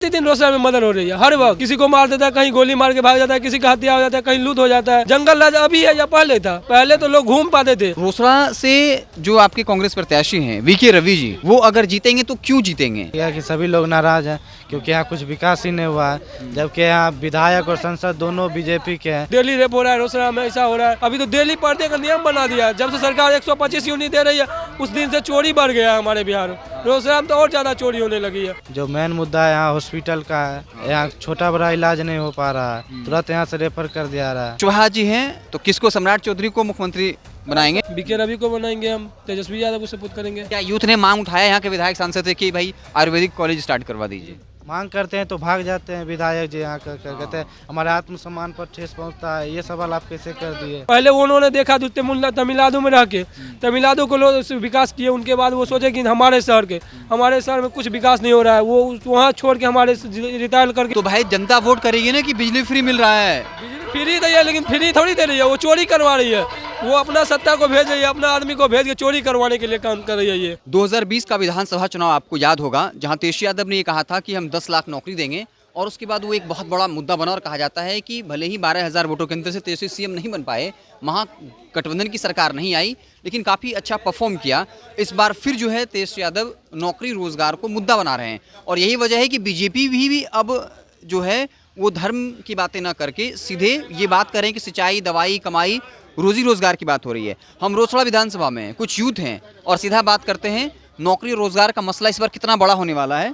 दिन रोसड़ा में मदन हो रही है। हर वक्त किसी को मार देता है, कहीं गोली मार के भाग जाता है, किसी का हत्या हो जाता है, कहीं लूट हो जाता है। जंगल राज अभी है या पहले था? पहले तो लोग घूम पाते थे। रोसड़ा से जो आपके कांग्रेस प्रत्याशी हैं वीके रवि जी, वो अगर जीतेंगे तो क्यों जीतेंगे? यह कि सभी लोग नाराज हैं क्योंकि यहाँ कुछ विकास ही नहीं हुआ है, जबकि यहाँ विधायक और संसद दोनों बीजेपी के हैं। डेली रेप हो रहा है, रोसड़ा में ऐसा हो रहा है। अभी तो डेली पर्दे का नियम बना दिया है। जब से सरकार 125 यूनिट दे रही है उस दिन से चोरी बढ़ गया है हमारे बिहार में। रोसड़ा में तो और ज्यादा चोरी होने लगी है। जो मेन मुद्दा है यहाँ हॉस्पिटल का है, यहाँ छोटा बड़ा इलाज नहीं हो पा रहा है, तुरंत यहाँ से रेफर कर दिया रहा है। कुशवाहा जी हैं तो किसको, सम्राट चौधरी को मुख्यमंत्री बनाएंगे? बीके रवि को बनाएंगे हम, तेजस्वी यादव को सपोर्ट करेंगे। क्या यूथ ने मांग उठाया यहाँ के विधायक सांसद से कि भाई आयुर्वेदिक कॉलेज स्टार्ट करवा दीजिए? मांग करते हैं तो भाग जाते हैं विधायक जी यहाँ कहते हैं हमारे आत्मसम्मान पर ठेस पहुँचता है। ये सवाल आप कैसे कर दिए? पहले उन्होंने देखा तमिलनाडु में रह के तमिलनाडु को लोग विकास किए, उनके बाद वो सोचे कि हमारे शहर में कुछ विकास नहीं हो रहा है, वो वहाँ छोड़ के हमारे रिटायर करके। तो भाई जनता वोट करेगी ना कि बिजली फ्री मिल रहा है? फ्री दे, लेकिन फ्री थोड़ी दे रही है, वो चोरी करवा रही है। वो अपना सत्ता को भेज रही है, अपना आदमी को भेज के चोरी करवाने के लिए काम कर रही है ये। 2020 का विधानसभा चुनाव आपको याद होगा, जहां तेजस्वी यादव ने ये कहा था कि हम 10 लाख नौकरी देंगे, और उसके बाद वो एक बहुत बड़ा मुद्दा बना और कहा जाता है कि भले ही 12,000 वोटों के अंतर से तेजस्वी सीएम नहीं बन पाए, महागठबंधन की सरकार नहीं आई, लेकिन काफ़ी अच्छा परफॉर्म किया। इस बार फिर जो है तेजस्वी यादव नौकरी रोजगार को मुद्दा बना रहे हैं, और यही वजह है कि बीजेपी भी अब जो है वो धर्म की बातें ना करके सीधे ये बात करें कि सिंचाई, दवाई, कमाई, रोजी रोजगार की बात हो रही है। हम रोसड़ा विधानसभा में कुछ यूथ हैं और सीधा बात करते हैं नौकरी रोजगार का मसला इस बार कितना बड़ा होने वाला है।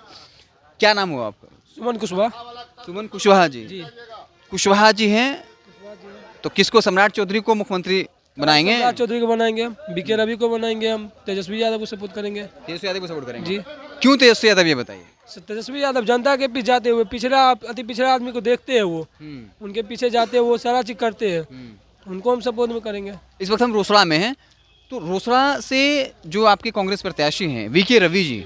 क्या नाम हुआ आपका? सुमन कुशवाहा। सुमन कुशवाहा जी। कुशवाहा जी हैं तो किसको, सम्राट चौधरी को मुख्यमंत्री बनाएंगे? सम्राट चौधरी को बनाएंगे, बीके रवि को बनाएंगे हम, तेजस्वी यादव को सपोर्ट करेंगे। तेजस्वी यादव को सपोर्ट करेंगे जी। क्यों तेजस्वी यादव, ये बताइए। तेजस्वी यादव जनता के पीछे जाते हुए, अति पिछड़ा आदमी को देखते हैं, वो उनके पीछे जाते हैं, वो सारा चीज करते हैं, उनको हम सपोर्ट में करेंगे। इस वक्त हम रोसड़ा में हैं, तो रोसड़ा से जो आपके कांग्रेस प्रत्याशी हैं वीके रवि जी,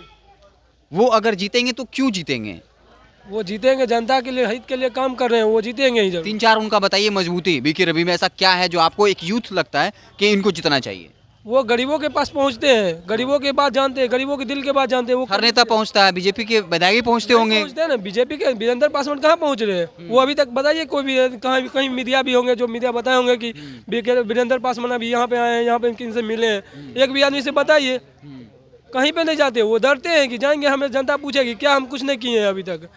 वो अगर जीतेंगे तो क्यों जीतेंगे? वो जीतेंगे, जनता के लिए, हित के लिए काम कर रहे हैं, वो जीतेंगे ही जब। 3-4 उनका बताइए मजबूती वीके रवि में, ऐसा क्या है जो आपको एक यूथ लगता है कि इनको जितना चाहिए? वो गरीबों के पास पहुंचते हैं, गरीबों के बात जानते हैं, गरीबों के दिल के बात जानते हैं। वो हर नेता पहुंचता है, बीजेपी के विधायक पहुंचते होंगे। पहुंचते हैं ना, बीजेपी के वीरेंद्र पासवान कहाँ पहुंच रहे हैं? वो अभी तक बताइए, कोई भी कहीं मीडिया भी होंगे जो मीडिया बताए होंगे कि वीरेंद्र पासवान अभी यहाँ पे आए हैं, यहाँ पे इनसे मिले हैं। एक भी आदमी से बताइए, कहीं पे नहीं जाते। वो डरते हैं कि जाएंगे हमें जनता पूछेगी क्या, हम कुछ नहीं किए हैं अभी तक।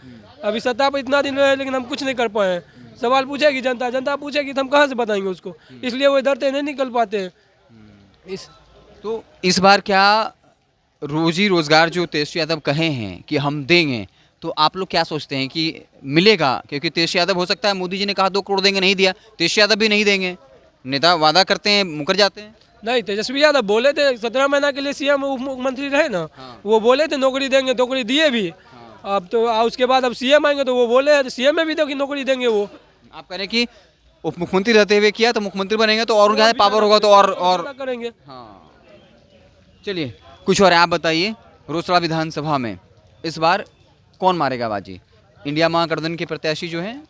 अभी सत्ता पर इतना दिन रहे लेकिन हम कुछ नहीं कर पाए हैं। सवाल पूछेगी जनता पूछेगी तो हम कहाँ से बताएंगे उसको, इसलिए वो डरते नहीं निकल पाते हैं। तो इस बार क्या रोजी रोजगार जो तेजस्वी यादव कहे हैं कि हम देंगे, तो आप लोग क्या सोचते हैं कि मिलेगा? क्योंकि तेजस्वी यादव, हो सकता है मोदी जी ने कहा 2 करोड़ देंगे, नहीं दिया, तेजस्वी यादव भी नहीं देंगे। नेता वादा करते हैं, मुकर जाते हैं। नहीं, तेजस्वी यादव बोले थे 17 महीना के लिए सीएम मुख्यमंत्री रहे ना। वो बोले थे नौकरी देंगे, नौकरी दिए भी। अब तो उसके बाद अब सीएम आएंगे तो वो बोले सीएम में भी तो कि नौकरी देंगे। वो आप कह रहे हैं कि उप मुख्यमंत्री रहते हुए किया तो मुख्यमंत्री बनेंगे तो और क्या पावर होगा, तो और करेंगे। हाँ, चलिए कुछ और आप बताइए। रोसड़ा विधानसभा में इस बार कौन मारेगा बाजी? इंडिया महागठबंधन के प्रत्याशी जो हैं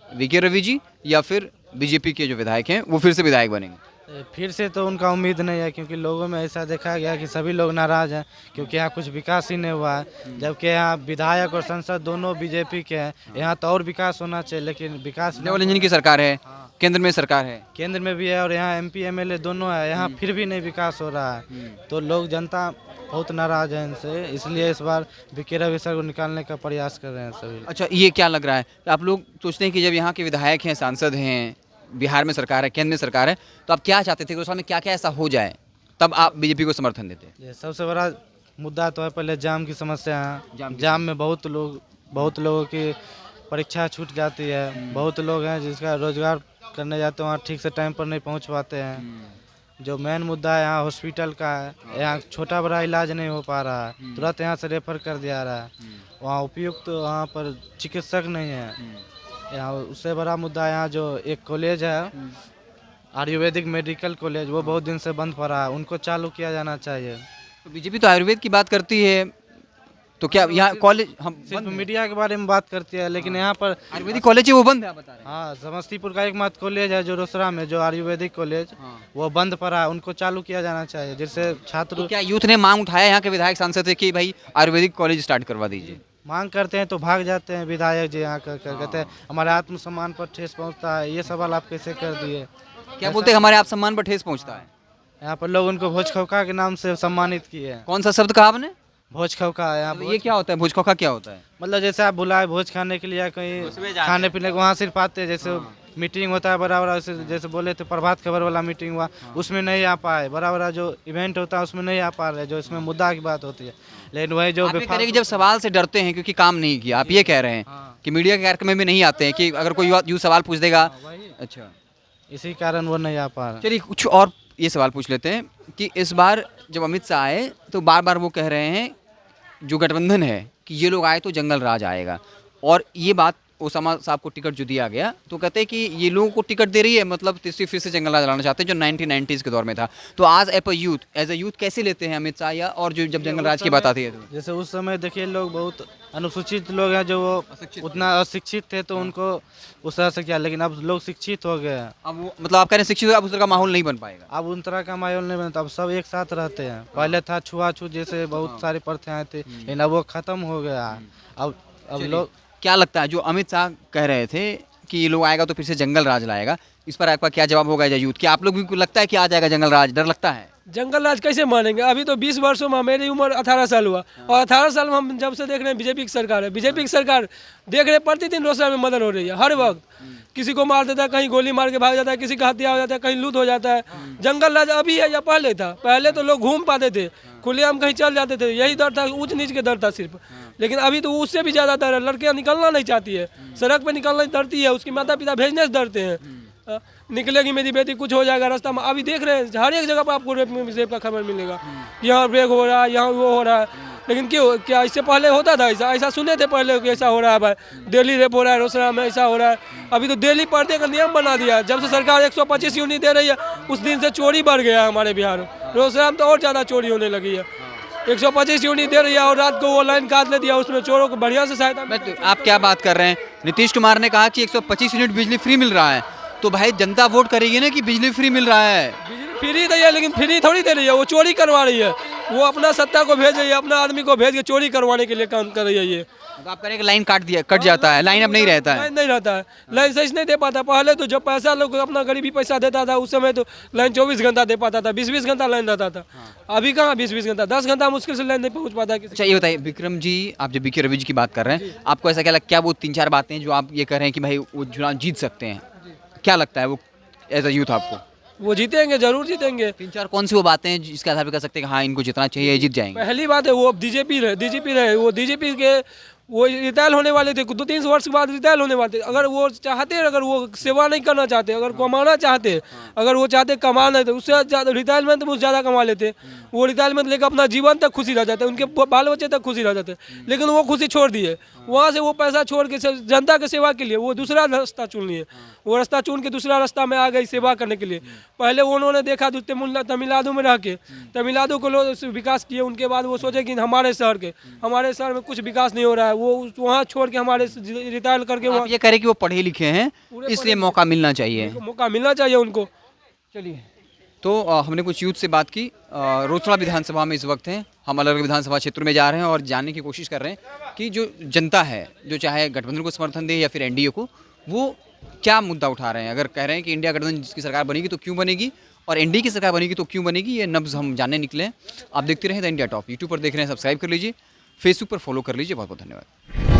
वीके रवि जी, या फिर बीजेपी के जो विधायक हैं वो फिर से विधायक बनेंगे? फिर से तो उनका उम्मीद नहीं है क्योंकि लोगों में ऐसा देखा गया कि सभी लोग नाराज हैं क्योंकि यहाँ कुछ विकास ही नहीं हुआ है, जबकि यहाँ विधायक और संसद दोनों बीजेपी के हैं। यहाँ तो और विकास होना चाहिए, लेकिन विकास डबल इंजन की सरकार है, केंद्र में सरकार है, केंद्र में भी है और यहाँ एमपी एमएलए दोनों है, यहाँ फिर भी नहीं विकास हो रहा है। तो लोग, जनता बहुत नाराज है इनसे, इसलिए इस बार वीके रवि सर को निकालने का प्रयास कर रहे हैं सभी। अच्छा, ये क्या लग रहा है, आप लोग सोचते हैं कि जब यहाँ के विधायक हैं, सांसद हैं, बिहार में सरकार है, केंद्र में सरकार है, तो आप क्या चाहते थे कि उस में क्या क्या ऐसा हो जाए तब आप बीजेपी को समर्थन देते? ये सबसे बड़ा मुद्दा तो है पहले जाम की समस्या है। जाम में बहुत लोगों की परीक्षा छूट जाती है। बहुत लोग हैं जिसका रोजगार करने जाते हैं, वहाँ ठीक से टाइम पर नहीं पहुँच पाते हैं। जो मेन मुद्दा है यहाँ हॉस्पिटल का है, यहाँ छोटा बड़ा इलाज नहीं हो पा रहा है, तुरंत यहाँ से रेफर कर दिया रहा है। वहाँ उपयुक्त वहाँ पर चिकित्सक नहीं है। यहाँ उससे बड़ा मुद्दा यहाँ जो एक कॉलेज है आयुर्वेदिक मेडिकल कॉलेज, वो बहुत दिन से बंद पड़ा है, उनको चालू किया जाना चाहिए। तो बीजेपी तो आयुर्वेद की बात करती है, तो क्या यहाँ कॉलेज हम सिर्फ मीडिया के बारे में बात करती है, लेकिन यहाँ पर आयुर्वेदिक कॉलेज है वो बंद है, आप बता रहे हैं? हाँ, समस्तीपुर का एकमात्र कॉलेज है जो रोसड़ा में, जो आयुर्वेदिक कॉलेज, वो बंद पड़ा है, उनको चालू किया जाना चाहिए जिससे छात्र। तो क्या यूथ ने मांग उठाया यहाँ के विधायक सांसद से कि भाई आयुर्वेदिक कॉलेज स्टार्ट करवा दीजिए? मांग करते हैं तो भाग जाते हैं विधायक जी यहाँ कर कहते हैं हमारे आत्मसम्मान पर ठेस पहुँचता है। ये सवाल आप कैसे कर दिए? क्या बोलते हैं हमारे आप सम्मान पर ठेस पहुंचता है? यहाँ पर लोग उनको भोज खौका के नाम से सम्मानित किए हैं। कौन सा शब्द कहा आपने? भोज खौका यहाँ ये क्या होता है? भोजखोखा क्या होता है? मतलब जैसे आप बुलाए भोज खाने के लिए या कहीं खाने पीने को, वहाँ सिर्फ आते हैं। जैसे मीटिंग होता है बड़ा बड़ा, जैसे बोले थे प्रभात खबर वाला मीटिंग हुआ, उसमें नहीं आ पाए। बड़ा बड़ा जो इवेंट होता है उसमें नहीं आ पा रहे, जो इसमें मुद्दा की बात होती है। लेकिन वही जो आप ये कह रहे हैं कि जब सवाल से डरते हैं क्योंकि काम नहीं किया, आप ये कह रहे हैं कि मीडिया के कार्यक्रम में भी नहीं आते हैं कि अगर कोई यूँ सवाल पूछ देगा। अच्छा, इसी कारण वो नहीं आ पा रहे। चलिए कुछ और ये सवाल पूछ लेते हैं कि इस बार जब अमित शाह आए तो बार बार वो कह रहे हैं जो गठबंधन है कि ये लोग आए तो जंगल राज आएगा, और ये बात ओसामा साहब को टिकट जो दिया गया तो कहते हैं कि ये लोगों को टिकट दे रही है, मतलब तीसरी फिर से जंगल राज लाना चाहते हैं जो 1990s के दौर में था। तो आज एज अ यूथ कैसे लेते हैं अमित शाह या और जो जब जंगल राज की बात आती है तो? जैसे उस समय देखिए लोग बहुत अनुसूचित लोग हैं जो वो उतना अशिक्षित थे तो उनको उस तरह से किया, लेकिन अब लोग शिक्षित हो गए हैं। अब वो मतलब आप कह रहे हैं शिक्षित हो, अब उस तरह का माहौल नहीं बन पाएगा। अब उन तरह का माहौल नहीं बनता, अब सब एक साथ रहते हैं। पहले था छुआछूत जैसे बहुत सारी प्रथाएं थी, लेकिन अब वो खत्म हो गया है। अब लोग क्या लगता है जो अमित शाह कह रहे थे कि ये लोग आएगा तो फिर से जंगल राज लाएगा, इस पर आपका क्या जवाब होगा एज यूथ? क्या आप लोग भी को लगता है कि आ जाएगा जंगल राज? डर लगता है? जंगल राज कैसे मानेंगे? अभी तो 20 वर्षों में, मेरी उम्र 18 साल हुआ और 18 साल में हम जब से देख रहे हैं बीजेपी की सरकार है। बीजेपी की सरकार देख रहे हैं प्रतिदिन रोजगार में मदद हो रही है। हर वक्त किसी को मार देता है, कहीं गोली मार के भाग जाता है, किसी का हत्या हो जाता है, कहीं लूट हो जाता है। जंगल राज अभी है या पहले था? पहले तो लोग घूम पाते थे, खुलेआम कहीं चल जाते थे, यही डर था, ऊंच नीच के डर था सिर्फ। लेकिन अभी तो उससे भी ज़्यादा डर है। लड़कियाँ निकलना नहीं चाहती है, सड़क पे निकलना डरती है, उसके माता पिता भेजने से डरते हैं। निकलेगी मेरी बेटी, कुछ हो जाएगा रास्ता में। अभी देख रहे हैं हर एक जगह पर आपको रेप का खबर मिलेगा, यहाँ रेप हो रहा है, यहाँ वो हो रहा है। लेकिन क्यों? क्या इससे पहले होता था ऐसा? ऐसा सुने थे पहले कि ऐसा हो रहा है भाई, दिल्ली रेप हो रहा है, रोसड़ा में ऐसा हो रहा है। अभी तो दिल्ली पर्दे का नियम बना दिया है। जब से सरकार 125 यूनिट दे रही है उस दिन से चोरी बढ़ गया है हमारे बिहार में। रोसड़ा में तो और ज़्यादा चोरी होने लगी है। 125 यूनिट दे रही है और रात को वो लाइन काट लेती है, उसमें चोरों को बढ़िया से सहायता। आप क्या बात कर रहे हैं? नीतीश कुमार ने कहा कि 125 यूनिट बिजली फ्री मिल रहा है, तो भाई जनता वोट करेगी ना कि बिजली फ्री मिल रहा है। बिजली फ्री दे रही है, लेकिन फ्री थोड़ी दे रही है, वो चोरी करवा रही है। वो अपना सत्ता को भेज रही है, अपना आदमी को भेज के चोरी करवाने के लिए काम कर रही है ये। तो आप कह रहे हैं कि लाइन कट जाता है, लाइन अब नहीं रहता है। लाइन नहीं रहता है, लाइन सही नहीं दे पाता। पहले तो जब पैसा लोग अपना गरीबी पैसा देता था उस समय तो लाइन 24 घंटा दे पाता था, 20-20 घंटा लाइन रहता था। अभी कहाँ 20-20 घंटा, 10 घंटा मुश्किल से लाइन नहीं पहुँच पाता। अच्छा ये बताइए विक्रम जी, आप जब बीके रवि जी की बात कर रहे हैं, आपको ऐसा क्या लगता है, क्या वो 3-4 बातें जो आप ये कह रहे हैं कि भाई वो चुनाव जीत सकते हैं, क्या लगता है वो एज अ यूथ आपको? वो जीतेंगे, जरूर जीतेंगे। 3-4 कौन सी वो बातें हैं जिसके आधार पर कह सकते हैं कि हाँ इनको जितना चाहिए, जीत जाएंगे? पहली बात है वो डीजीपी रहे, वो डीजीपी के वो रिटायर होने वाले थे, 2-3 वर्ष के बाद रिटायर होने वाले थे। अगर वो चाहते, अगर वो सेवा नहीं करना चाहते, अगर कमाना चाहते, अगर वो चाहते कमाना, तो उससे ज़्यादा रिटायरमेंट में ज़्यादा कमा लेते। वो रिटायरमेंट लेकर अपना जीवन तक खुशी रह जाते, उनके बाल बच्चे तक खुशी रह जाते। लेकिन वो खुशी छोड़ दिए, वहाँ से वो पैसा छोड़ के जनता की सेवा के लिए वो दूसरा रास्ता चुन लिए। वो रास्ता चुन के दूसरा रास्ता में आ गई सेवा करने के लिए। पहले उन्होंने देखा तमिलनाडु में रह के तमिलनाडु को लोग विकास किए, उनके बाद वो सोचे कि हमारे शहर में कुछ विकास नहीं हो रहा है, वो वहाँ छोड़ के हमारे रिटायर करके आप ये कह रहे हैं कि वो पढ़े लिखे हैं इसलिए मौका मिलना चाहिए। मौका मिलना चाहिए उनको। चलिए तो हमने कुछ यूथ से बात की। रोसड़ा विधानसभा में इस वक्त हैं, हम अलग अलग विधानसभा क्षेत्र में जा रहे हैं और जानने की कोशिश कर रहे हैं कि जो जनता है जो चाहे गठबंधन को समर्थन दे या फिर एनडीए को, वो क्या मुद्दा उठा रहे हैं। अगर कह रहे हैं कि इंडिया गठबंधन जिसकी सरकार बनेगी तो क्यों बनेगी और एनडीए की सरकार बनेगी तो क्यों बनेगी, ये नब्ज हम जानने निकले हैं। आप देखते रहें द इंडिया टॉप। यूट्यूब पर देख रहे हैं, सब्सक्राइब कर लीजिए, फेसबुक पर फॉलो कर लीजिए। बहुत बहुत धन्यवाद।